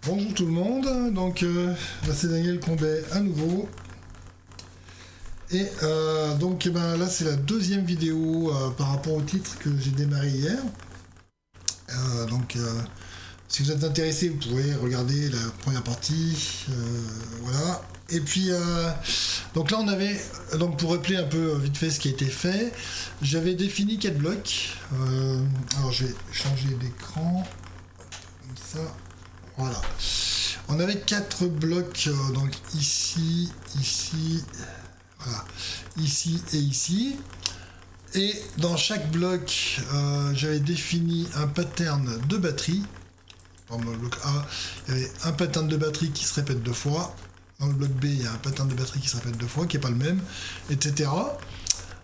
Bonjour tout le monde, donc c'est Daniel Combet à nouveau. Et donc là c'est la deuxième vidéo par rapport au titre que j'ai démarré hier. Si vous êtes intéressé, vous pouvez regarder la première partie. Voilà. Et puis donc là on avait, donc pour rappeler un peu vite fait ce qui a été fait, j'avais défini 4 blocs. Alors je vais changer d'écran comme ça. Voilà. On avait 4 blocs, donc ici, voilà, ici et ici. Et dans chaque bloc, j'avais défini un pattern de batterie. Dans le bloc A, il y avait un pattern de batterie qui se répète 2 fois. Dans le bloc B, il y a un pattern de batterie qui se répète 2 fois, qui n'est pas le même, etc.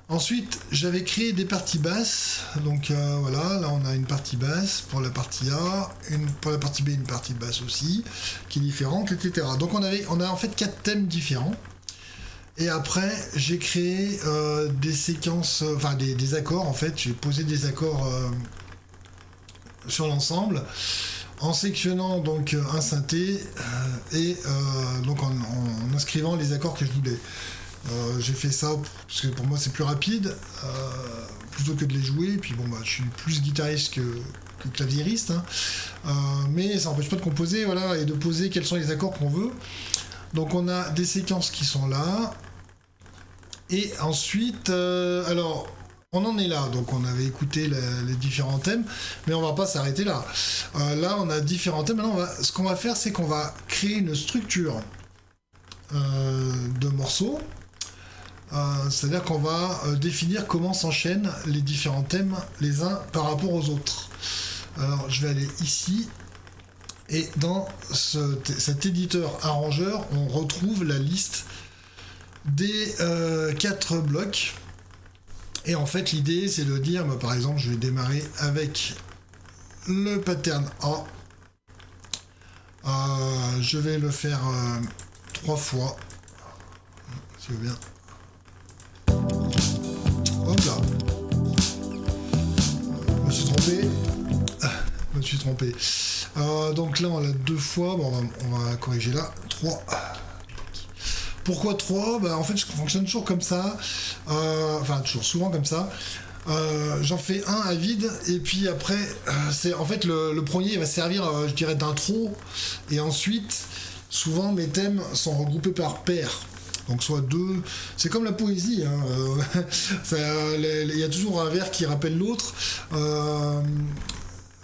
Ensuite, j'avais créé des parties basses, donc voilà, là on a une partie basse pour la partie A, pour la partie B une partie basse aussi, qui est différente, etc. Donc on a en fait 4 thèmes différents, et après j'ai créé des séquences, enfin des accords en fait, j'ai posé des accords sur l'ensemble, en sectionnant donc un synthé, et donc en inscrivant les accords que je voulais. J'ai fait ça parce que pour moi c'est plus rapide plutôt que de les jouer, et puis bon je suis plus guitariste que claviériste, hein. Mais ça n'empêche pas de composer, voilà, et de poser quels sont les accords qu'on veut. Donc on a des séquences qui sont là, et ensuite alors on en est là, donc on avait écouté les différents thèmes, mais on va pas s'arrêter là. Là on a différents thèmes. Maintenant ce qu'on va faire, c'est qu'on va créer une structure de morceaux. C'est-à-dire qu'on va définir comment s'enchaînent les différents thèmes les uns par rapport aux autres. Alors je vais aller ici, et dans cet éditeur arrangeur, on retrouve la liste des 4 blocs. Et en fait l'idée c'est de dire, par exemple je vais démarrer avec le pattern A. Je vais le faire 3 fois, si vous voulez bien. Hop là. Je me suis trompé. Donc là on l'a 2 fois. Bon, on va corriger là. 3. Pourquoi 3 ? En fait je fonctionne toujours comme ça. Enfin toujours souvent comme ça. J'en fais un à vide, et puis après c'est en fait le premier va servir je dirais d'intro, et ensuite souvent mes thèmes sont regroupés par paires. Donc soit 2, c'est comme la poésie, hein. Il y a toujours un vers qui rappelle l'autre.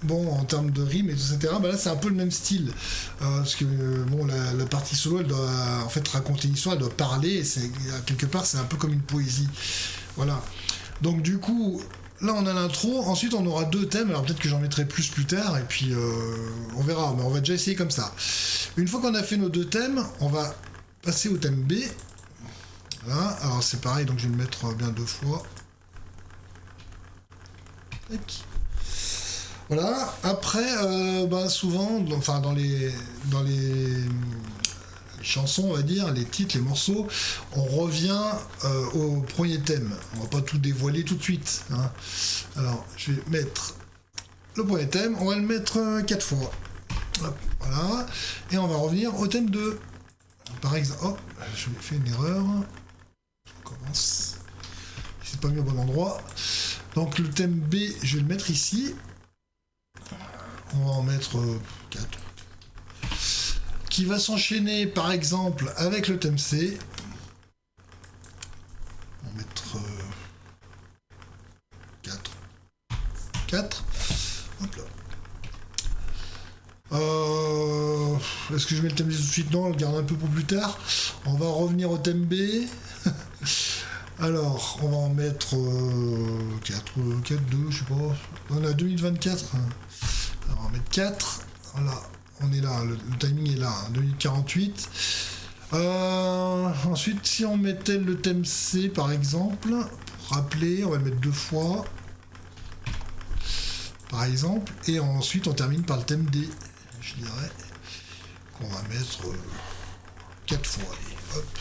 Bon, en termes de rime, etc. Là c'est un peu le même style. Parce que la partie solo, elle doit en fait raconter une histoire, elle doit parler, et quelque part c'est un peu comme une poésie. Voilà. Donc du coup, là on a l'intro, ensuite on aura 2 thèmes, alors peut-être que j'en mettrai plus tard, et puis on verra, mais on va déjà essayer comme ça. Une fois qu'on a fait nos 2 thèmes, on va passer au thème B. Voilà, alors c'est pareil, donc je vais le mettre bien 2 fois. Tac. Voilà, après, souvent, dans les chansons, on va dire, les titres, les morceaux, on revient au premier thème. On va pas tout dévoiler tout de suite, hein. Alors, je vais mettre le premier thème, on va le mettre 4 fois. Hop, voilà, et on va revenir au thème 2. Par exemple, oh, je vais faire une erreur. On commence. C'est pas mis au bon endroit. Donc le thème B, je vais le mettre ici. On va en mettre 4. Qui va s'enchaîner par exemple avec le thème C. On va mettre 4. Hop là. Est-ce que je mets le thème D tout de suite ? Non, on le garde un peu pour plus tard. On va revenir au thème B. Alors, on va en mettre 4, 2, je sais pas. On a 2024. Alors, on va mettre 4. Voilà, on est là, le timing est là, 2048. Ensuite, si on mettait le thème C par exemple, pour rappeler, on va le mettre 2 fois. Par exemple. Et ensuite, on termine par le thème D. Je dirais qu'on va mettre 4 fois. Allez, hop.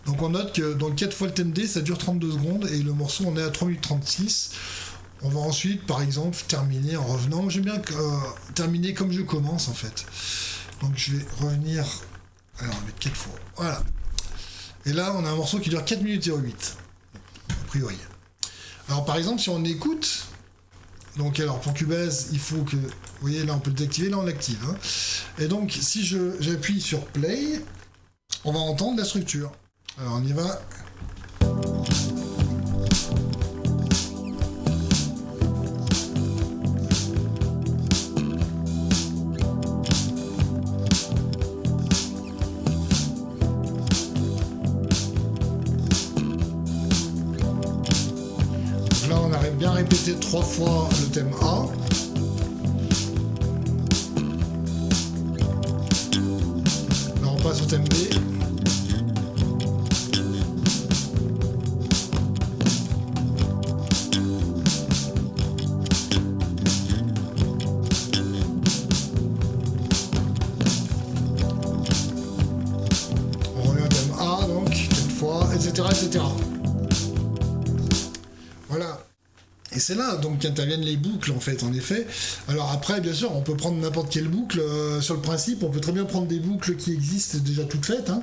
Donc on note que dans 4 fois le thème D, ça dure 32 secondes, et le morceau on est à 3 minutes 36. on va ensuite, par exemple, terminer en revenant. J'aime bien terminer comme je commence, en fait. Donc je vais revenir... Alors, on va mettre 4 fois. Voilà. Et là, on a un morceau qui dure 4 minutes 08. A priori. Alors, par exemple, si on écoute... Donc, alors, pour Cubase, il faut que... Vous voyez, là, on peut le désactiver. Là, on l'active. Hein. Et donc, si j'appuie sur Play, on va entendre la structure. Alors, on y va... Répéter 3 fois le thème A. Là on passe au thème B. On revient au thème A donc 4 fois, etc. etc. Voilà. Et c'est là donc qu'interviennent les boucles en fait, en effet. Alors après, bien sûr, on peut prendre n'importe quelle boucle. Sur le principe, on peut très bien prendre des boucles qui existent déjà toutes faites, hein,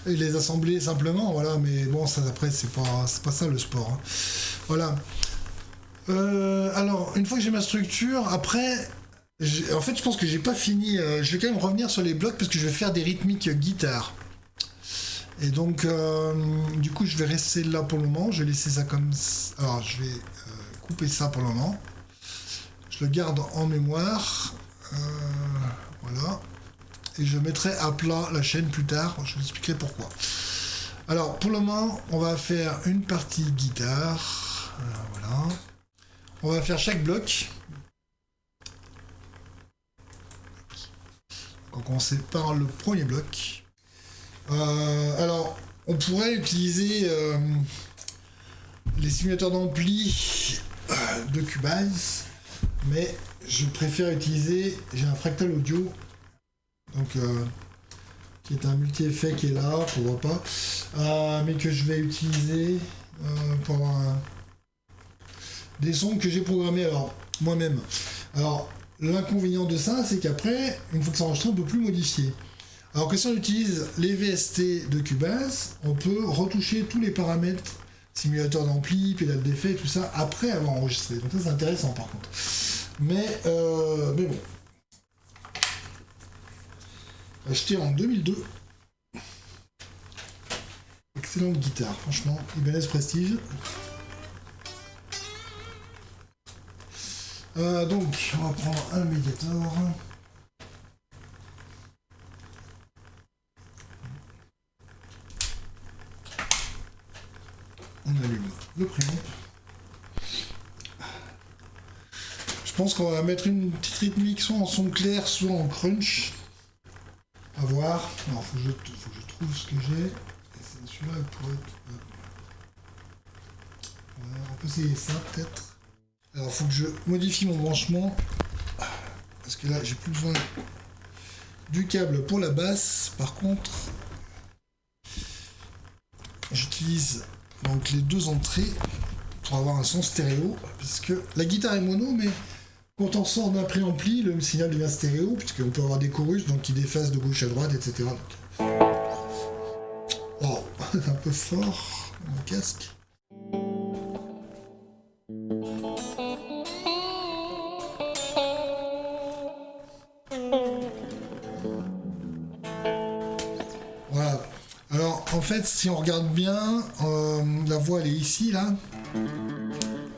et les assembler simplement, voilà. Mais bon, ça après, c'est pas ça le sport. Hein. Voilà. Alors, une fois que j'ai ma structure, après, en fait, je pense que j'ai pas fini. Je vais quand même revenir sur les blocs parce que je vais faire des rythmiques guitare. Et donc, du coup, je vais rester là pour le moment. Je vais laisser ça comme ça. Alors, je vais couper ça pour le moment. Je le garde en mémoire. Voilà. Et je mettrai à plat la chaîne plus tard. Je vous expliquerai pourquoi. Alors, pour le moment, on va faire une partie guitare. Voilà. On va faire chaque bloc. On va commencer par le premier bloc. Alors, on pourrait utiliser les simulateurs d'ampli de Cubase, mais je préfère utiliser, j'ai un Fractal Audio, donc qui est un multi-effet qui est là, qu'on voit pas, mais que je vais utiliser pour avoir des sons que j'ai programmés alors moi-même. Alors, l'inconvénient de ça, c'est qu'après, une fois que c'est enregistré, on ne peut plus modifier. Alors que si on utilise les VST de Cubase, on peut retoucher tous les paramètres, simulateur d'ampli, pédale d'effet, tout ça, après avoir enregistré. Donc ça c'est intéressant par contre. Mais bon. Acheté en 2002. Excellente guitare, franchement. Ibanez Prestige. Donc, on va prendre un médiator. On allume le préamp. Je pense qu'on va mettre une petite rythmique soit en son clair, soit en crunch. À voir. Alors, faut que je trouve ce que j'ai. Celui-là, il pourrait être... on peut essayer ça, peut-être. Alors, faut que je modifie mon branchement. Parce que là, j'ai plus besoin du câble pour la basse. Par contre, j'utilise donc les deux entrées pour avoir un son stéréo, puisque la guitare est mono, mais quand on sort d'un préampli, le signal devient stéréo, puisqu'on peut avoir des chorus donc qui déphasent de gauche à droite, etc. Donc... Oh, c'est un peu fort, mon casque. Voilà. Alors, en fait, si on regarde bien, la voix, elle est ici, là.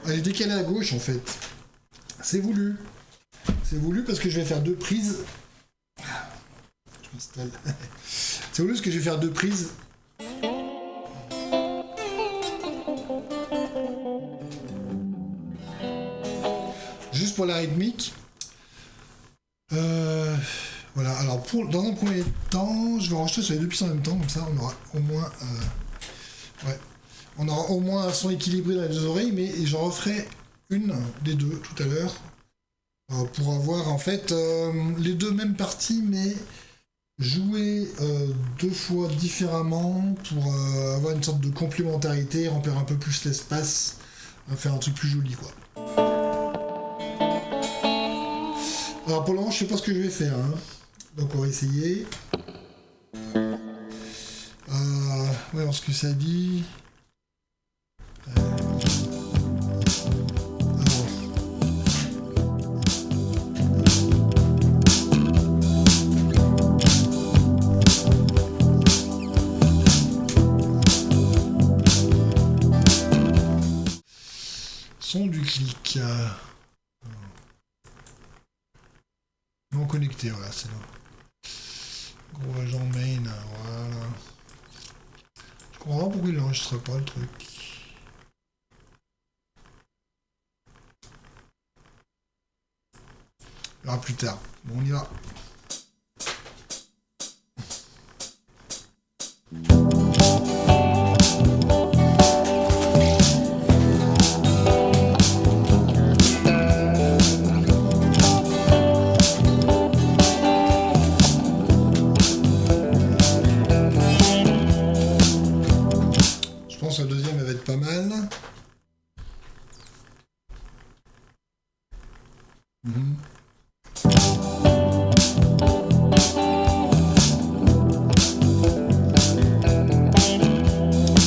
Elle est décalée à gauche, en fait. C'est voulu. C'est voulu parce que je vais faire deux prises. Je m'installe. C'est voulu parce que je vais faire deux prises. Juste pour la rythmique. Voilà, alors dans un premier temps, je vais enregistrer sur les deux pistes en même temps, comme ça on aura au moins on aura au moins un son équilibré dans les deux oreilles, mais j'en referai une des deux tout à l'heure pour avoir en fait les deux mêmes parties, mais jouer deux fois différemment pour avoir une sorte de complémentarité, remplir un peu plus l'espace, faire un truc plus joli quoi. Alors pour le moment, je sais pas ce que je vais faire. Hein. Donc on va essayer. Ouais, alors ce que ça dit. Alors. Son du clic. Non connecté, voilà, c'est là. Gros agent main, voilà. Je comprends pas pourquoi il n'enregistre pas le truc. On verra plus tard. Bon, on y va. Je pense que la deuxième elle va être pas mal.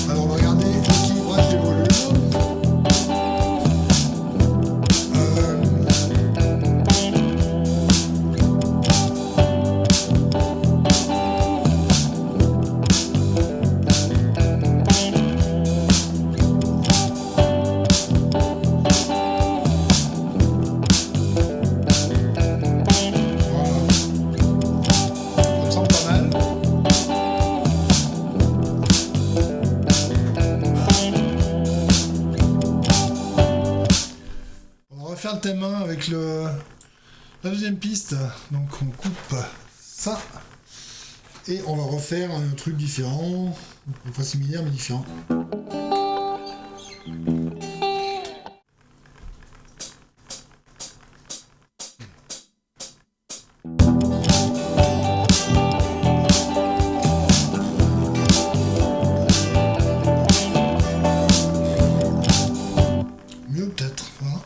Alors on va regarder l'équilibrage des volumes. Faire le thème 1 avec la deuxième piste. Donc on coupe ça et on va refaire un truc différent, enfin similaire mais différent. Mieux peut-être, voilà.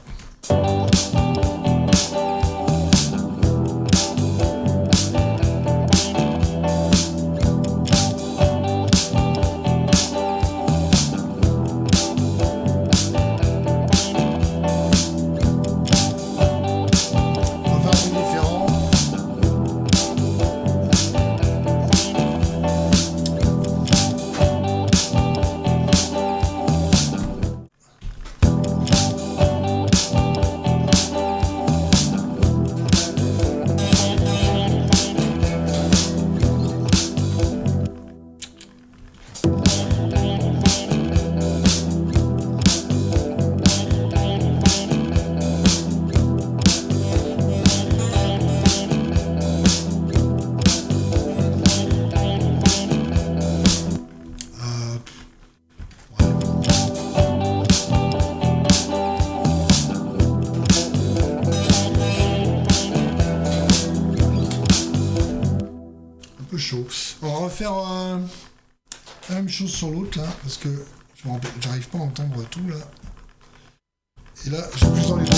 Chaud. Alors, on va faire la même chose sur l'autre là, parce que j'arrive pas à entendre tout là. Et là, j'ai plus dans les doigts.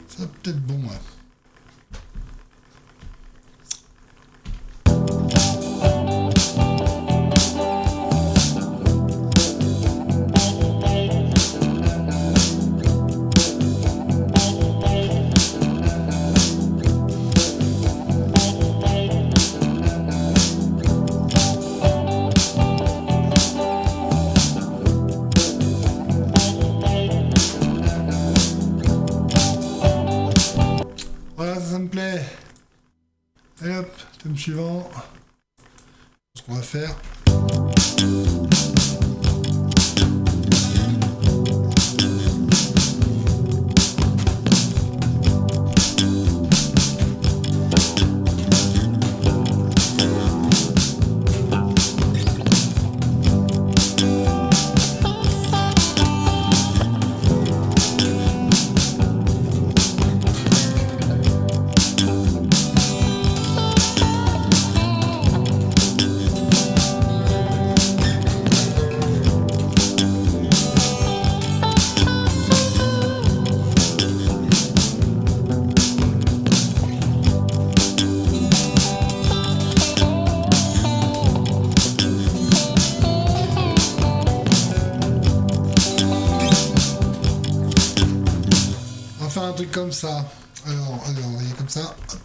Ça va peut-être bon, ouais. Et hop, thème suivant. Ce qu'on va faire. comme ça. Alors, on va y comme ça. Hop.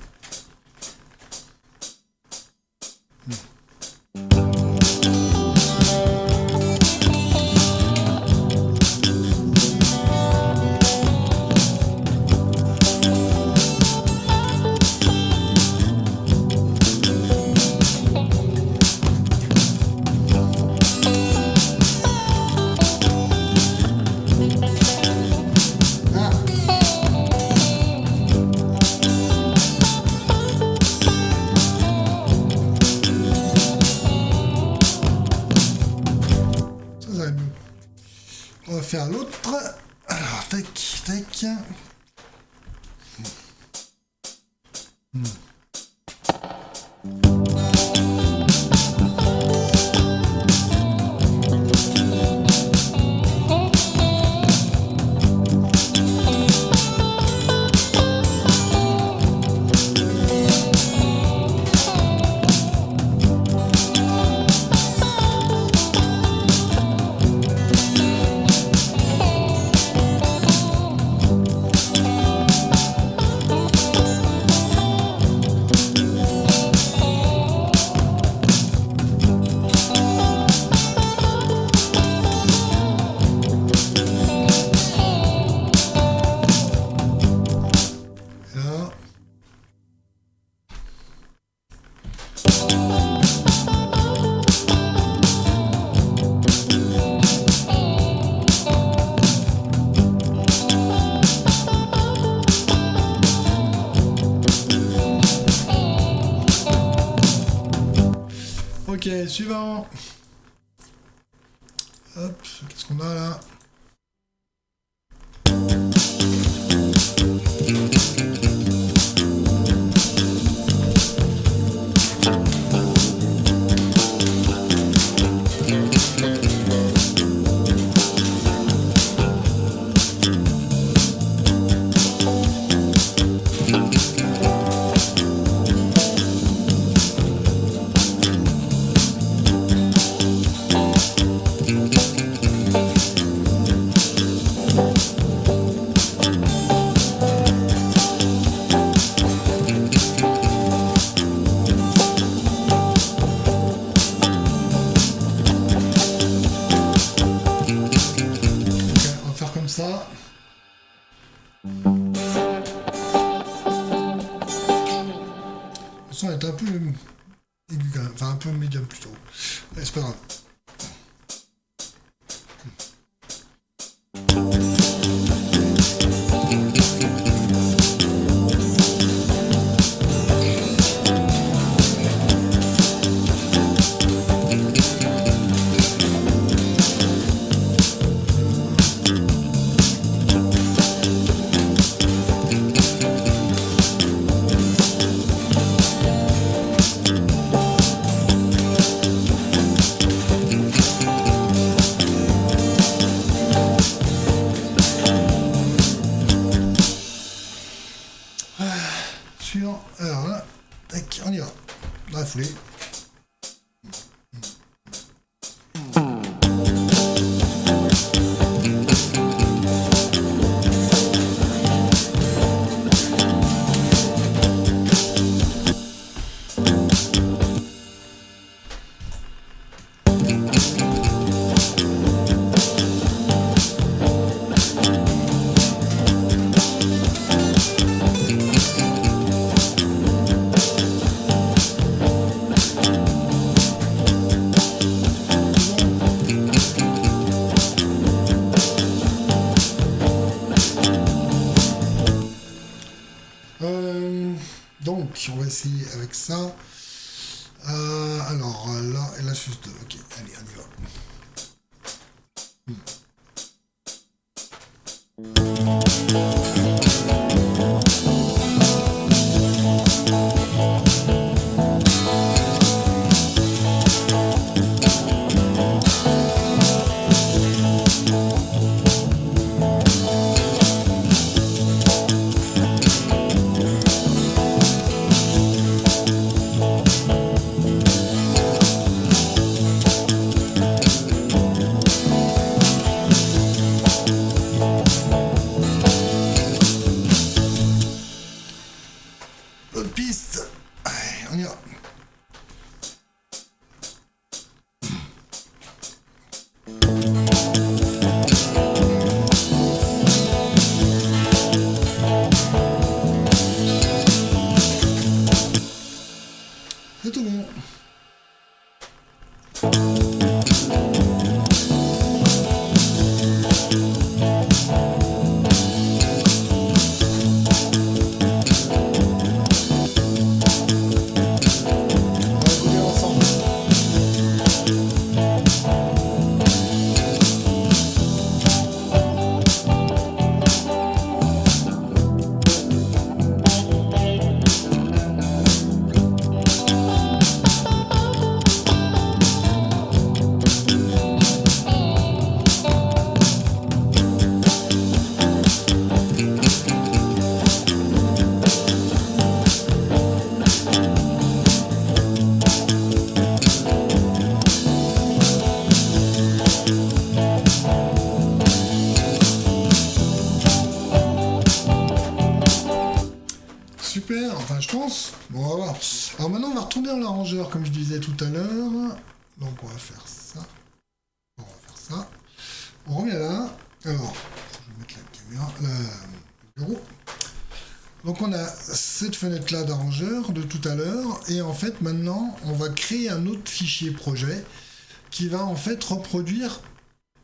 On va faire l'autre. Alors, tac, tac. Ok, suivant. Hop, qu'est-ce qu'on a là? Ça. Le son est un peu aigu, enfin un peu médium plutôt. C'est pas grave. Alors là, tac, on y va. Dans la foulée. Donc, on va essayer avec ça. Alors, là, et là, juste... Ok, allez, on y va. on y va. C'est tout bon. Super, enfin je pense. Bon, on va voir. Alors maintenant on va retourner dans l'arrangeur comme je disais tout à l'heure. Donc on va faire ça. On va faire ça. On revient là. Alors, je vais mettre la caméra, le bureau. Donc on a cette fenêtre là d'arrangeur de tout à l'heure. Et en fait maintenant on va créer un autre fichier projet qui va en fait reproduire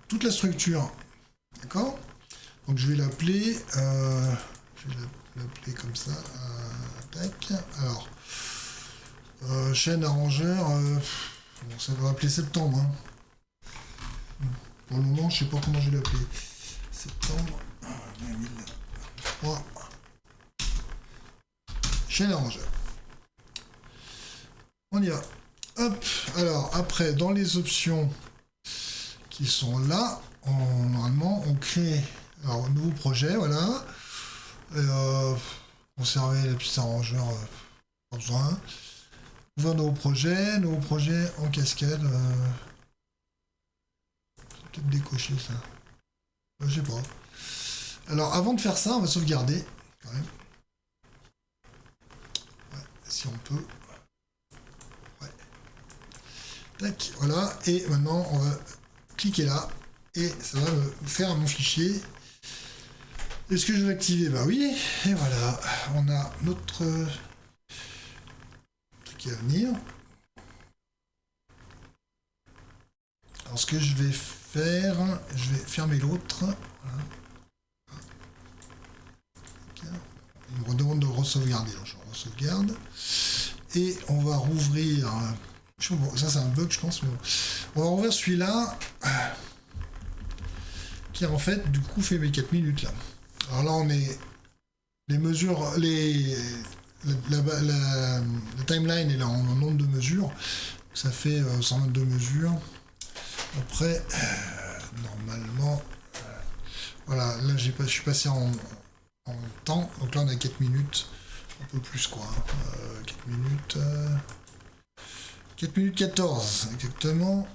toute la structure. D'accord? Donc je vais l'appeler. L'appeler comme ça. Tac. Alors, chaîne arrangeur. Bon, ça va appeler septembre. Hein. Pour le moment, je sais pas comment je vais l'appeler. Septembre 2003. Chaîne arrangeur. On y va. Hop. Alors, après, dans les options qui sont là, normalement, on crée alors, un nouveau projet. Voilà. Conserver les petits arrangeurs, pas besoin. Ouvrir nouveau projet en cascade. Peut-être décocher ça. Je sais pas. Alors avant de faire ça, on va sauvegarder quand même. Ouais, si on peut. Ouais. Tac, voilà. Et maintenant, on va cliquer là. Et ça va me faire mon fichier. Est-ce que je vais activer? Bah oui, et voilà, on a notre truc à venir. Alors ce que je vais faire, je vais fermer l'autre. Voilà. Il me redemande de re-sauvegarder, donc je re-sauvegarde. Et on va rouvrir, ça c'est un bug je pense, mais bon. On va rouvrir celui-là, qui en fait du coup fait mes 4 minutes là. Alors là, on est les mesures, la timeline est là en nombre de mesures. Ça fait 122 mesures. Après, normalement, voilà, là je suis passé en temps. Donc là, on a 4 minutes, un peu plus quoi. 4 minutes 14 exactement.